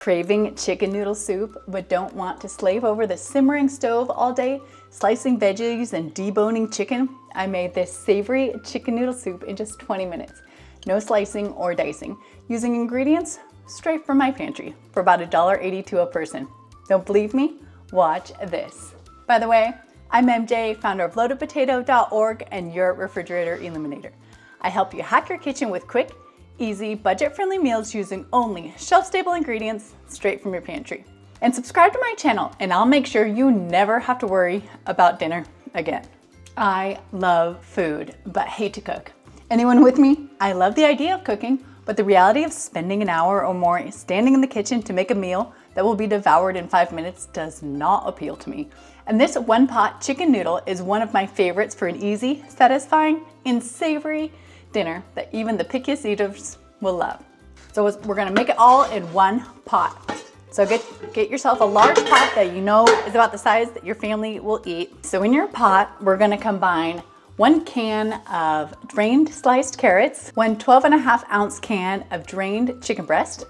Craving chicken noodle soup, but don't want to slave over the simmering stove all day, slicing veggies and deboning chicken? I made this savory chicken noodle soup in just 20 minutes. No slicing or dicing, using ingredients straight from my pantry for about $1.82 a person. Don't believe me? Watch this. By the way, I'm MJ, founder of loadedpotatoorg and your refrigerator eliminator. I help you hack your kitchen with quick, easy, budget-friendly meals using only shelf-stable ingredients straight from your pantry. And subscribe to my channel and I'll make sure you never have to worry about dinner again. I love food, but hate to cook. Anyone with me? I love the idea of cooking, but the reality of spending an hour or more standing in the kitchen to make a meal that will be devoured in 5 minutes does not appeal to me. And this one-pot chicken noodle is one of my favorites for an easy, satisfying, and savory dinner that even the pickiest eaters will love. So we're gonna make it all in one pot. So get yourself a large pot that you know is about the size that your family will eat. So in your pot, we're gonna combine 1 can of drained sliced carrots, 1 12.5 ounce can of drained chicken breast,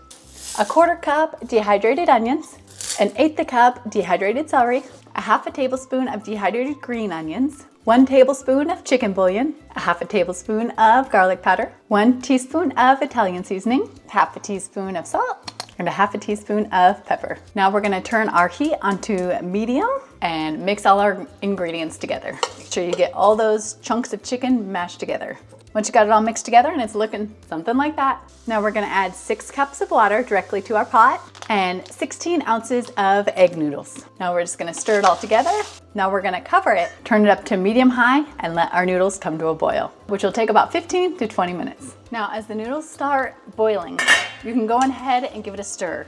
1/4 cup dehydrated onions, 1/8 cup dehydrated celery, 1/2 tablespoon of dehydrated green onions, 1 tablespoon of chicken bouillon, 1/2 tablespoon of garlic powder, 1 teaspoon of Italian seasoning, 1/2 teaspoon of salt, and 1/2 teaspoon of pepper. Now we're gonna turn our heat onto medium and mix all our ingredients together. Make sure you get all those chunks of chicken mashed together. Once you got it all mixed together and it's looking something like that, now we're gonna add 6 cups of water directly to our pot and 16 ounces of egg noodles. Now we're just gonna stir it all together. Now we're gonna cover it, turn it up to medium-high, and let our noodles come to a boil, which will take about 15 to 20 minutes. Now, as the noodles start boiling, you can go ahead and give it a stir.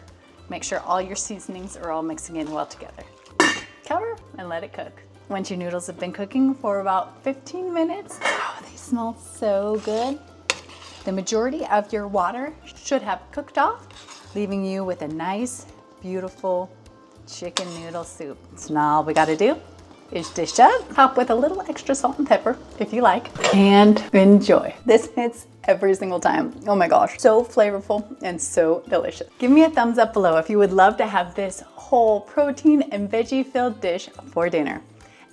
Make sure all your seasonings are all mixing in well together. Cover and let it cook. Once your noodles have been cooking for about 15 minutes, oh, they smell so good. The majority of your water should have cooked off, leaving you with a nice, beautiful chicken noodle soup. So now all we gotta do is dish up, top with a little extra salt and pepper if you like, and enjoy. This hits every single time. Oh my gosh, so flavorful and so delicious. Give me a thumbs up below if you would love to have this whole protein and veggie filled dish for dinner.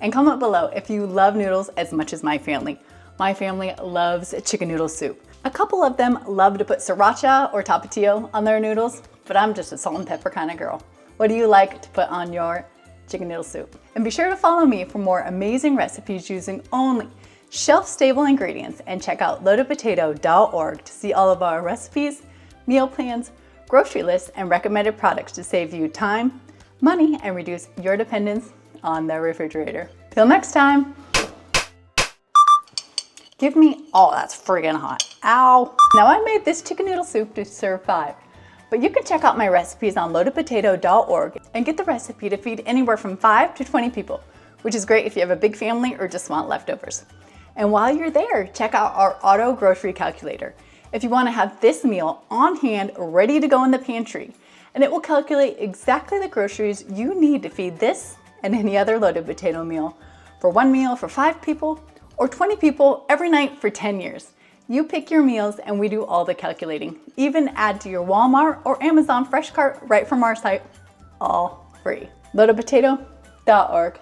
And comment below if you love noodles as much as my family. My family loves chicken noodle soup. A couple of them love to put sriracha or tapatio on their noodles, but I'm just a salt and pepper kind of girl. What do you like to put on your chicken noodle soup? And be sure to follow me for more amazing recipes using only shelf-stable ingredients, and check out loadedpotatoorg to see all of our recipes, meal plans, grocery lists, and recommended products to save you time, money, and reduce your dependence on the refrigerator. Till next time. Give me, oh, that's friggin' hot. Ow. Now I made this chicken noodle soup to serve 5, but you can check out my recipes on loadedpotatoorg and get the recipe to feed anywhere from 5 to 20 people, which is great if you have a big family or just want leftovers. And while you're there, check out our auto grocery calculator if you want to have this meal on hand, ready to go in the pantry, and it will calculate exactly the groceries you need to feed this and any other loaded potato meal for 1 meal for 5 people or 20 people every night for 10 years. You pick your meals and we do all the calculating. Even add to your Walmart or Amazon fresh cart right from our site, all free. loadedpotatoorg.